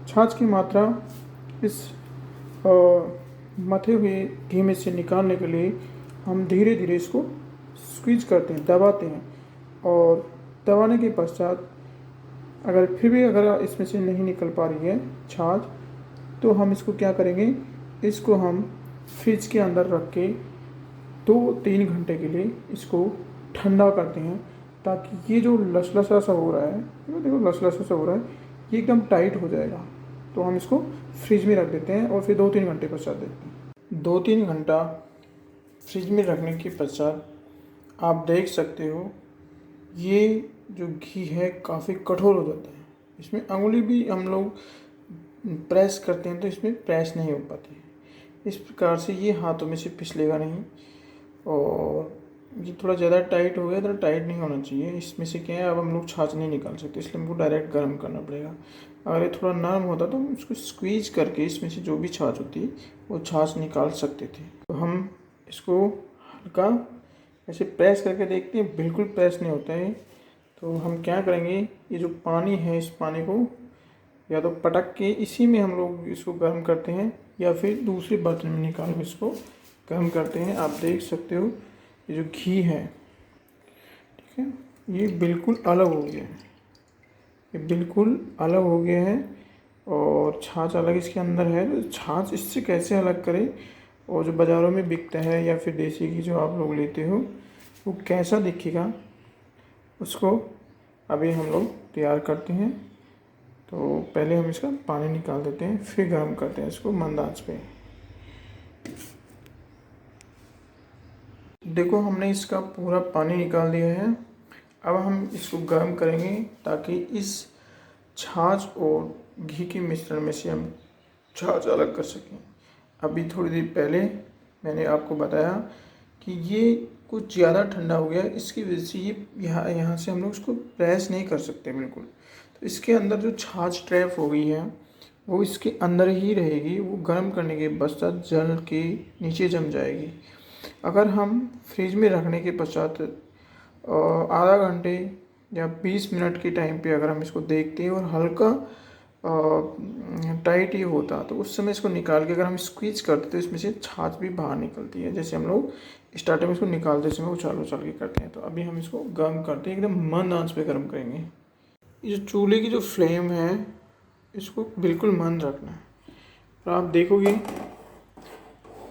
छाछ की मात्रा इस अ, मथे हुए घी में से निकालने के लिए हम धीरे धीरे इसको स्क्वीज करते हैं, दबाते हैं। और दबाने के पश्चात अगर इसमें से नहीं निकल पा रही है छाछ, तो हम इसको क्या करेंगे, इसको हम फ्रिज के अंदर रख के 2-3 घंटे के लिए इसको ठंडा करते हैं, ताकि ये जो लसलसा सा हो रहा है, देखो लसलसा सा हो रहा है, ये एकदम टाइट हो जाएगा। तो हम इसको फ्रिज में रख देते हैं और फिर 2-3 घंटे पश्चात देखते हैं। 2-3 घंटा फ्रिज में रखने के पश्चात आप देख सकते हो ये जो घी है काफ़ी कठोर हो जाता है। इसमें अंगुली भी हम लोग प्रेस करते हैं तो इसमें प्रेस नहीं हो पाती है। इस प्रकार से ये हाथों में से फिसलेगा नहीं। और ये थोड़ा ज़्यादा टाइट हो गया, तो टाइट नहीं होना चाहिए। इसमें से क्या है, अब हम लोग छाछ नहीं निकाल सकते, इसलिए हमको डायरेक्ट गर्म करना पड़ेगा। अगर ये थोड़ा नरम होता तो हम इसको स्क्वीज करके इसमें से जो भी छाछ होती है वो छाछ निकाल सकते थे। तो हम इसको हल्का ऐसे प्रेस करके देखते हैं, बिल्कुल प्रेस नहीं होता है। तो हम क्या करेंगे, ये जो पानी है इस पानी को या तो पटक के इसी में हम लोग इसको गर्म करते हैं, या फिर दूसरे बर्तन में निकाल के इसको गर्म करते हैं। आप देख सकते हो ये जो घी है, ठीक है, ये बिल्कुल अलग हो गया है, ये बिल्कुल अलग हो गया है। और छाछ अलग इसके अंदर है। तो छाछ इससे कैसे अलग करें, और जो बाज़ारों में बिकता है या फिर देसी घी जो आप लोग लेते हो वो कैसा दिखेगा, उसको अभी हम लोग तैयार करते हैं। तो पहले हम इसका पानी निकाल देते हैं, फिर गर्म करते हैं इसको मंद आंच पे। देखो हमने इसका पूरा पानी निकाल दिया है। अब हम इसको गर्म करेंगे ताकि इस छाछ और घी के मिश्रण में से हम छाछ अलग कर सकें। अभी थोड़ी देर पहले मैंने आपको बताया कि ये कुछ ज़्यादा ठंडा हो गया, इसकी वजह से ये यहाँ से हम लोग इसको प्रेस नहीं कर सकते बिल्कुल। तो इसके अंदर जो छाछ ट्रैप हो गई है वो इसके अंदर ही रहेगी, वो गर्म करने के पश्चात जल के नीचे जम जाएगी। अगर हम फ्रिज में रखने के पश्चात आधा घंटे या 20 मिनट के टाइम पे अगर हम इसको देखते हैं और हल्का टाइट ही होता, तो उस समय इसको निकाल के अगर हम स्क्वीज करते तो इसमें से छाछ भी बाहर निकलती है, जैसे हम लोग स्टार्टिंग में इसको निकालते समय उछाल उछाल के करते हैं। तो अभी हम इसको गर्म करते हैं, एकदम मंद आंच पे गर्म करेंगे। ये जो चूल्हे की जो फ्लेम है इसको बिल्कुल मंद रखना है। और आप देखोगे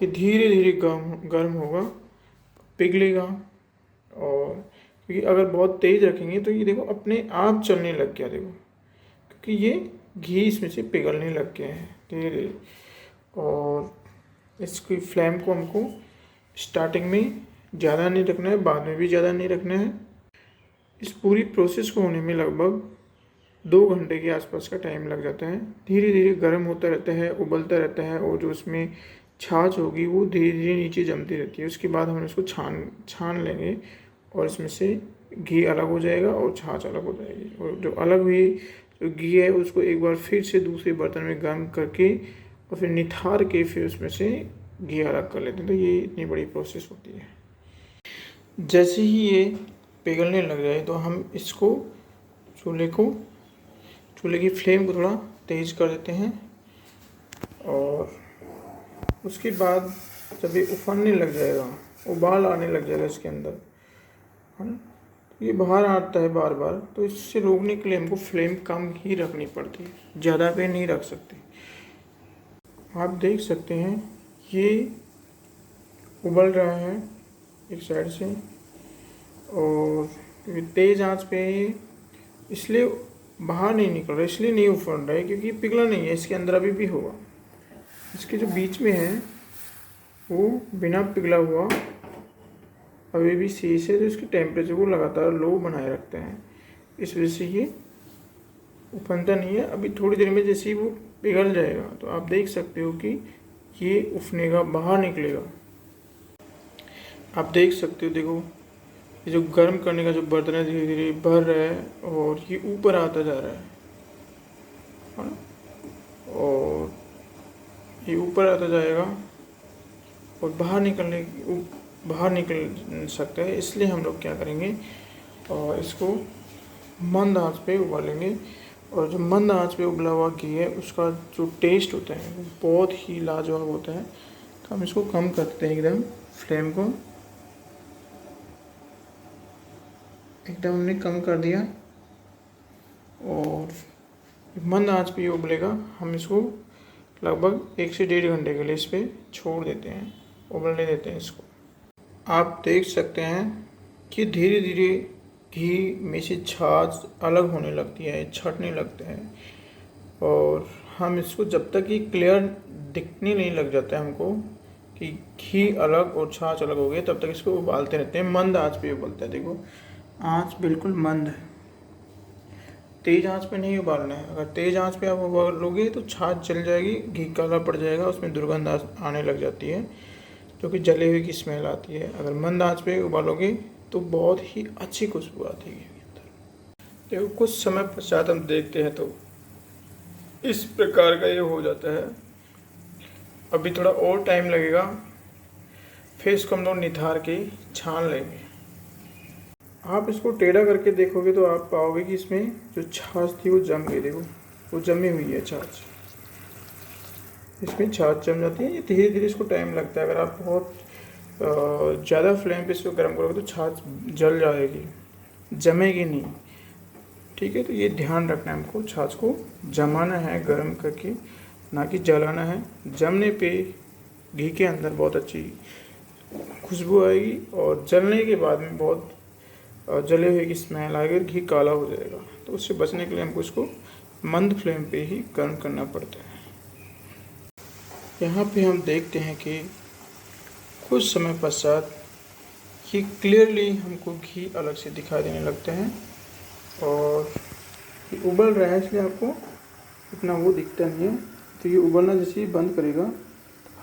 ये धीरे धीरे गर्म होगा, पिघलेगा। और क्योंकि अगर बहुत तेज़ रखेंगे तो ये देखो अपने आप चलने लग गया, देखो, क्योंकि ये घी इसमें से पिघलने लग गया है धीरे धीरे। और इसकी फ्लेम को हमको स्टार्टिंग में ज़्यादा नहीं रखना है, बाद में भी ज़्यादा नहीं रखना है। इस पूरी प्रोसेस को होने में लगभग 2 घंटे के आसपास का टाइम लग जाता है। धीरे धीरे गर्म होता रहता है, उबलता रहता है, और जो उसमें छाछ होगी वो धीरे धीरे नीचे जमती रहती है। उसके बाद हम इसको छान लेंगे और इसमें से घी अलग हो जाएगा और छाछ अलग हो जाएगी। और जो अलग हुई जो घी है उसको एक बार फिर से दूसरे बर्तन में गर्म करके और फिर निथार के फिर उसमें से घी अलग कर लेते हैं। तो ये इतनी बड़ी प्रोसेस होती है। जैसे ही ये पिघलने लग जाए तो हम इसको चूल्हे की फ्लेम को थोड़ा तेज़ कर देते हैं। और उसके बाद जब ये उफनने लग जाएगा, उबाल आने लग जाएगा इसके अंदर, है ना, ये बाहर आता है बार बार, तो इससे रोकने के लिए हमको फ्लेम कम ही रखनी पड़ती है, ज़्यादा पे नहीं रख सकते। आप देख सकते हैं ये उबल रहा है एक साइड से, और तेज़ आंच पे इसलिए बाहर नहीं निकल रहा, इसलिए नहीं उफन रहा है क्योंकि पिघला नहीं है, इसके अंदर अभी भी होगा। इसके जो बीच में है वो बिना पिघला हुआ अभी भी शेष है, तो इसके टेम्परेचर को लगातार लो बनाए रखते हैं, इस वजह से ये उफनता नहीं है। अभी थोड़ी देर में जैसे ही वो पिघल जाएगा तो आप देख सकते हो कि ये उफनेगा, बाहर निकलेगा। आप देख सकते हो, देखो ये जो गर्म करने का जो बर्तन है धीरे धीरे भर रहा है और ये ऊपर आता जा रहा है ना, और ये ऊपर आता जाएगा और बाहर निकल सकता है। इसलिए हम लोग क्या करेंगे, और इसको मंद आंच पे उबालेंगे। और जो मंद आंच पे उबला हुआ घी है उसका जो टेस्ट होता है वो बहुत ही लाजवाब होता है। तो हम इसको कम करते हैं, एकदम फ्लेम को एकदम हमने कम कर दिया और मंद आंच पे ये उबलेगा। हम इसको लगभग 1 से 1.5 घंटे के लिए इस पर छोड़ देते हैं, उबलने देते हैं इसको। आप देख सकते हैं कि धीरे धीरे घी में से छाछ अलग होने लगती है, छटने लगते हैं। और हम इसको जब तक ये क्लियर दिखने नहीं लग जाता है हमको कि घी अलग और छाछ अलग हो गए, तब तक इसको उबालते रहते हैं। मंद आंच पे उबलता है। देखो आंच बिल्कुल मंद है, तेज आंच पे नहीं उबालना है। अगर तेज आंच पे आप उबालोगे तो छाछ जल जाएगी, घी काला पड़ जाएगा, उसमें दुर्गंध आने लग जाती है जो कि जले हुए की स्मेल आती है। अगर मंद आंच पे उबालोगे तो बहुत ही अच्छी खुशबू आती है अंदर। देखो कुछ समय पश्चात हम देखते हैं तो इस प्रकार का ये हो जाता है। अभी थोड़ा और टाइम लगेगा, फिर इसको हम लोग निथार के छान लेंगे। आप इसको टेढ़ा करके देखोगे तो आप पाओगे कि इसमें जो छाछ थी वो जम गई। देखो वो जमी हुई है छाछ, इसमें छाछ जम जाती है। ये धीरे धीरे इसको टाइम लगता है। अगर आप बहुत ज़्यादा फ्लेम पे इसको गर्म करोगे तो छाछ जल जाएगी, जमेगी नहीं। ठीक है, तो ये ध्यान रखना है हमको, छाछ को जमाना है गर्म करके, ना कि जलाना है। जमने पे घी के अंदर बहुत अच्छी खुशबू आएगी और जलने के बाद में बहुत जले हुए की स्मेल आएगी और घी काला हो जाएगा। तो उससे बचने के लिए हमको इसको मंद फ्लेम पे ही गर्म करना पड़ता है। यहाँ पे हम देखते हैं कि कुछ समय पश्चात ये क्लियरली हमको घी अलग से दिखाई देने लगते हैं और ये उबल रहा है, इसलिए आपको इतना वो दिखता नहीं है। तो ये उबलना जैसे ही बंद करेगा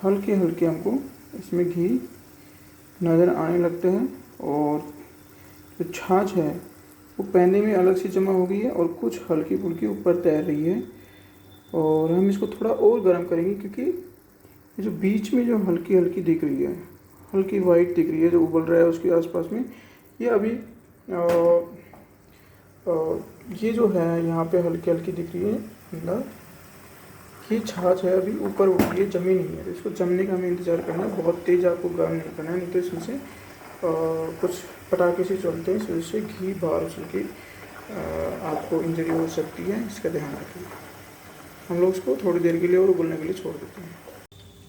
हल्के हल्के हमको इसमें घी नज़र आने लगते हैं और जो छाछ है वो पैने में अलग से जमा हो गई है और कुछ हल्की फुल्की ऊपर तैर रही है। और हम इसको थोड़ा और गर्म करेंगे क्योंकि ये जो बीच में जो हल्की हल्की दिख रही है, हल्की वाइट दिख रही है जो उबल रहा है उसके आसपास में, ये अभी ये जो है यहाँ पे हल्की हल्की दिख रही है अंदर, ये छाछ है अभी ऊपर उठ रही है, जमी नहीं है। तो इसको जमने का हमें इंतज़ार करना है, बहुत तेज़ आपको गर्म नहीं करना है, नहीं तो इसमें से कुछ पटाखे से चलते हैं, इस वजह से घी बाहर उछल के आपको इंजरी हो सकती है, इसका ध्यान रखिए। हम लोग इसको थोड़ी देर के लिए और उबलने के लिए छोड़ देते हैं।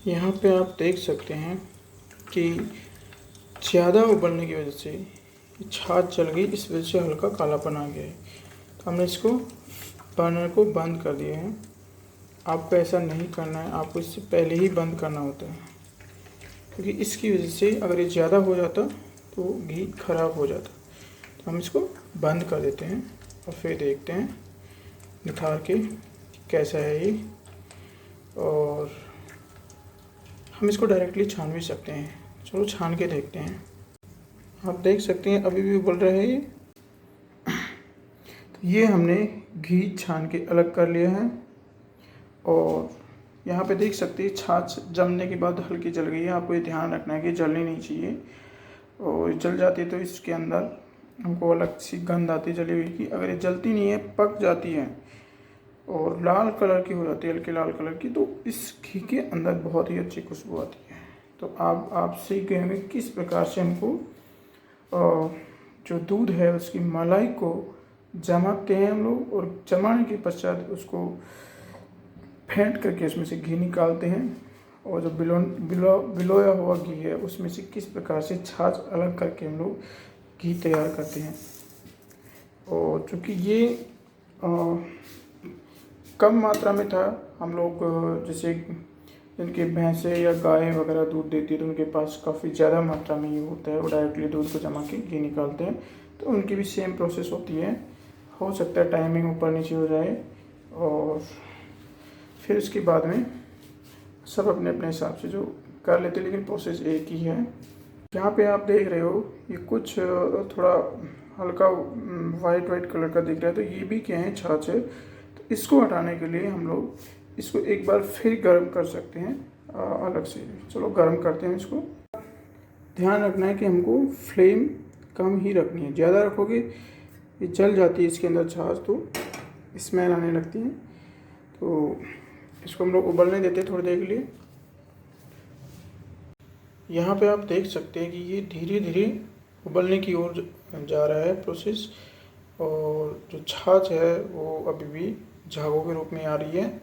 यहाँ पे आप देख सकते हैं कि ज़्यादा उबलने की वजह से छाछ जल गई, इस वजह से हल्का कालापन आ गया है। तो हमने इसको बर्नर को बंद कर दिया है। आपको ऐसा नहीं करना है, आपको इससे पहले ही बंद करना होता है क्योंकि इसकी वजह से अगर ये ज़्यादा हो जाता तो घी खराब हो जाता। तो हम इसको बंद कर देते हैं और फिर देखते हैं निथार के कैसा है ये। और हम इसको डायरेक्टली छान भी सकते हैं, चलो छान के देखते हैं। आप देख सकते हैं अभी भी उबल रहा है ये। तो ये हमने घी छान के अलग कर लिया है और यहाँ पे देख सकते हैं छाछ जमने के बाद हल्की जल गई है। आपको ये ध्यान रखना है कि जलनी नहीं चाहिए, और जल जाती है तो इसके अंदर हमको अलग सी गंध आती है जली हुई की। अगर ये जलती नहीं है, पक जाती है और लाल कलर की हो जाती है, हल्के लाल कलर की, तो इस घी के अंदर बहुत ही अच्छी खुशबू आती है। तो आप सीख गए होंगे किस प्रकार से हमको जो दूध है उसकी मलाई को जमाते हैं हम लोग, और जमाने के पश्चात उसको फेंट करके उसमें से घी निकालते हैं, और जो बिलोया हुआ घी है उसमें से किस प्रकार से छाछ अलग करके हम लोग घी तैयार करते हैं। और चूँकि ये कम मात्रा में था, हम लोग जैसे जिनके भैंसें या गाय वगैरह दूध देती है तो उनके पास काफ़ी ज़्यादा मात्रा में ये होता है, वो डायरेक्टली दूध को जमा के घी निकालते हैं, तो उनकी भी सेम प्रोसेस होती है। हो सकता है टाइमिंग ऊपर नीचे हो जाए और फिर इसके बाद में सब अपने अपने हिसाब से जो कर लेते हैं, लेकिन प्रोसेस एक ही है। यहाँ पे आप देख रहे हो ये कुछ थोड़ा हल्का वाइट कलर का दिख रहा है, तो ये भी क्या है, छाछ है। तो इसको हटाने के लिए हम लोग इसको एक बार फिर गर्म कर सकते हैं अलग से। चलो गर्म करते हैं इसको। ध्यान रखना है कि हमको फ्लेम कम ही रखनी है, ज़्यादा रखोगे ये जल जाती है इसके अंदर छाछ, तो स्मेल आने लगती है। तो इसको हम लोग उबलने देते हैं थोड़ी देर के लिए। यहाँ पे आप देख सकते हैं कि ये धीरे धीरे उबलने की ओर जा रहा है प्रोसेस, और जो छाछ है वो अभी भी झागों के रूप में आ रही है।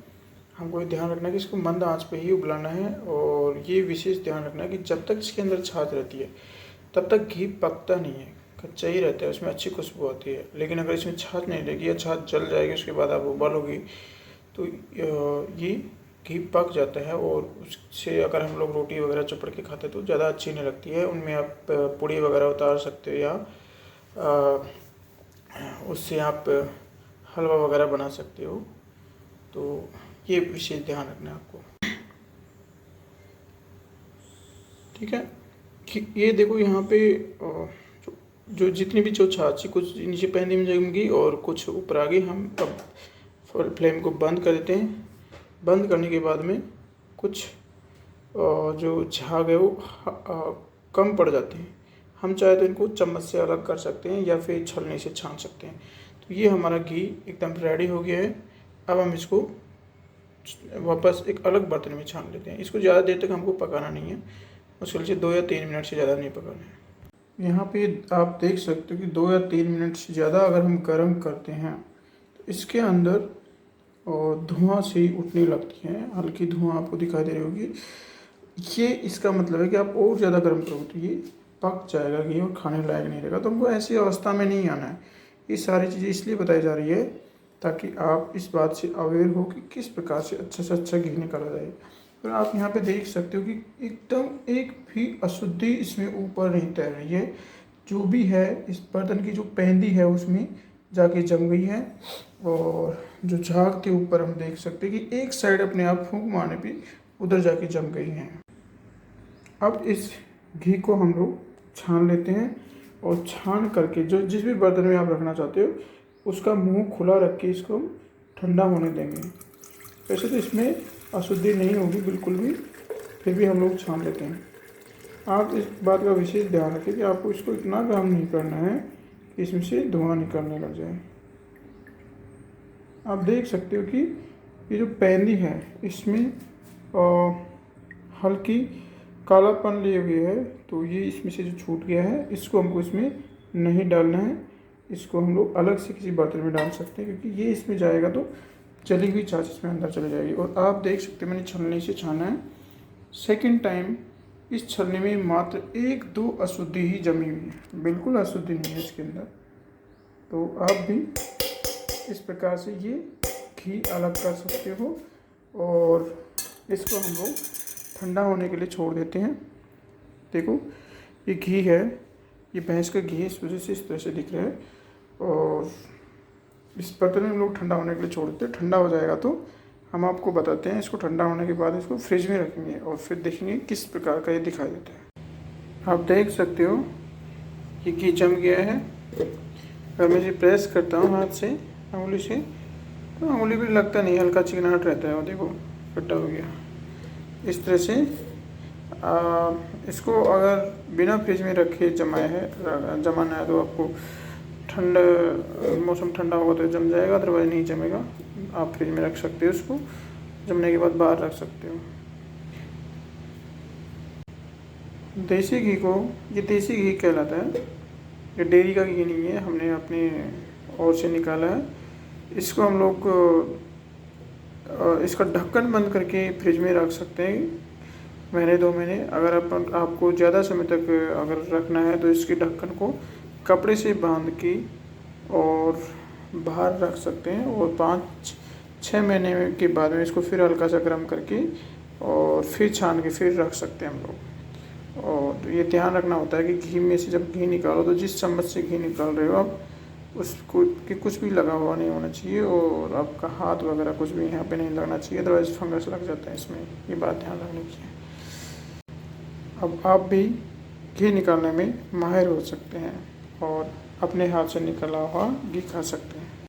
हमको ये ध्यान रखना है कि इसको मंद आंच पे ही उबलाना है, और ये विशेष ध्यान रखना है कि जब तक इसके अंदर छाछ रहती है तब तक घी पकता नहीं है, कच्चा ही रहता है, उसमें अच्छी खुशबू आती है। लेकिन अगर इसमें छाछ नहीं रहेगी या छाछ जल जाएगी उसके बाद आप उबालोगी तो ये घी पक जाता है, और उससे अगर हम लोग रोटी वगैरह चपड़ के खाते तो ज़्यादा अच्छी नहीं लगती है। उनमें आप पूड़ी वगैरह उतार सकते हो, या उससे आप हलवा वगैरह बना सकते हो। तो ये विशेष ध्यान रखना है आपको, ठीक है। ये देखो यहाँ पे जो जितनी भी जो छाछ कुछ नीचे पहनी में जमेगी और कुछ ऊपर आ गई। हम अब फ्लेम को बंद कर देते हैं। बंद करने के बाद में कुछ जो झाग है वो कम पड़ जाते हैं। हम चाहे तो इनको चम्मच से अलग कर सकते हैं या फिर छलनी से छान सकते हैं। तो ये हमारा घी एकदम रेडी हो गया है। अब हम इसको वापस एक अलग बर्तन में छान लेते हैं। इसको ज़्यादा देर तक हमको पकाना नहीं है, मुश्किल से 2 या 3 मिनट से ज़्यादा नहीं पकाना है। यहाँ पे आप देख सकते हो कि 2 या 3 मिनट से ज़्यादा अगर हम गर्म करते हैं तो इसके अंदर और धुआं सी उठने लगती है, हल्की धुआं आपको दिखाई दे रही होगी। ये इसका मतलब है कि आप और ज़्यादा गर्म करोगे तो ये पक जाएगा घी और खाने लायक नहीं रहेगा। तो हमको ऐसी अवस्था में नहीं आना है। ये सारी चीज़ें इसलिए बताई जा रही है ताकि आप इस बात से अवेयर हो कि किस प्रकार से अच्छा घी निकाला जाए। और आप यहाँ पे देख सकते हो कि एकदम एक भी अशुद्धि इसमें ऊपर नहीं तैर रही है। जो भी है इस बर्तन की जो पेंदी है उसमें जाके जम गई है, और जो झाग के ऊपर हम देख सकते हैं कि एक साइड अपने आप फूंक मारने पे उधर जाके जम गई हैं। अब इस घी को हम लोग छान लेते हैं, और छान करके जो जिस भी बर्तन में आप रखना चाहते हो उसका मुंह खुला रख के इसको ठंडा होने देंगे। वैसे तो इसमें अशुद्धि नहीं होगी बिल्कुल भी, फिर भी हम लोग छान लेते हैं। आप इस बात का विशेष ध्यान रखें कि आपको इसको इतना गर्म नहीं करना है कि इसमें से धुआं निकलने लग जाए। आप देख सकते हो कि ये जो पेंदी है इसमें हल्की कालापन लिए हुए है, तो ये इसमें से जो छूट गया है इसको हमको इसमें नहीं डालना है। इसको हम लोग अलग से किसी बर्तन में डाल सकते हैं, क्योंकि ये इसमें जाएगा तो चली हुई छाछ इसमें अंदर चली जाएगी। और आप देख सकते हैं मैंने छलनी से छाना है। सेकंड टाइम इस छलनी में मात्र 1-2 अशुद्धि ही जमी हुई है, बिल्कुल अशुद्धि नहीं है इसके अंदर। तो आप भी इस प्रकार से ये घी अलग कर सकते हो, और इसको हम लोग ठंडा होने के लिए छोड़ देते हैं। देखो ये घी है, ये भैंस का घी इस वजह से इस तरह से दिख रहा है, और इस बर्तन में हम लोग ठंडा होने के लिए छोड़ देते हैं। ठंडा हो जाएगा तो हम आपको बताते हैं। इसको ठंडा होने के बाद इसको फ्रिज में रखेंगे और फिर देखेंगे किस प्रकार का ये दिखाई देता है। आप देख सकते हो ये घी जम गया है। अगर मैं इसे प्रेस करता हूँ हाथ से, अंगुली से, तो अंगुली भी लगता नहीं, हल्का चिकनाहट रहता है। और देखो इकट्ठा हो गया इस तरह से। इसको अगर बिना फ्रिज में रखे जमाना है तो आपको मौसम ठंडा होगा तो जम जाएगा, अदरवाइज नहीं जमेगा। आप फ्रिज में रख सकते हो, उसको जमने के बाद बाहर रख सकते हो। देसी घी को, ये देसी घी कहलाता है, ये डेयरी का घी नहीं है, हमने अपने और से निकाला है। इसको हम लोग इसका ढक्कन बंद करके फ्रिज में रख सकते हैं 1-2 महीने। अगर आपको ज़्यादा समय तक अगर रखना है तो इसके ढक्कन को कपड़े से बांध के और बाहर रख सकते हैं, और 5-6 महीने के बाद में इसको फिर हल्का सा गर्म करके और फिर छान के फिर रख सकते हैं हम लोग। और ये ध्यान रखना होता है कि घी में से जब घी निकालो तो जिस चम्मच से घी निकाल रहे हो आप उसको कि कुछ भी लगा हुआ नहीं होना चाहिए, और आपका हाथ वगैरह कुछ भी यहाँ पे नहीं लगना चाहिए, अदरवाइज फंगस लग जाता है इसमें। ये बात ध्यान रखने की है। अब आप भी घी निकालने में माहिर हो सकते हैं और अपने हाथ से निकला हुआ घी खा सकते हैं।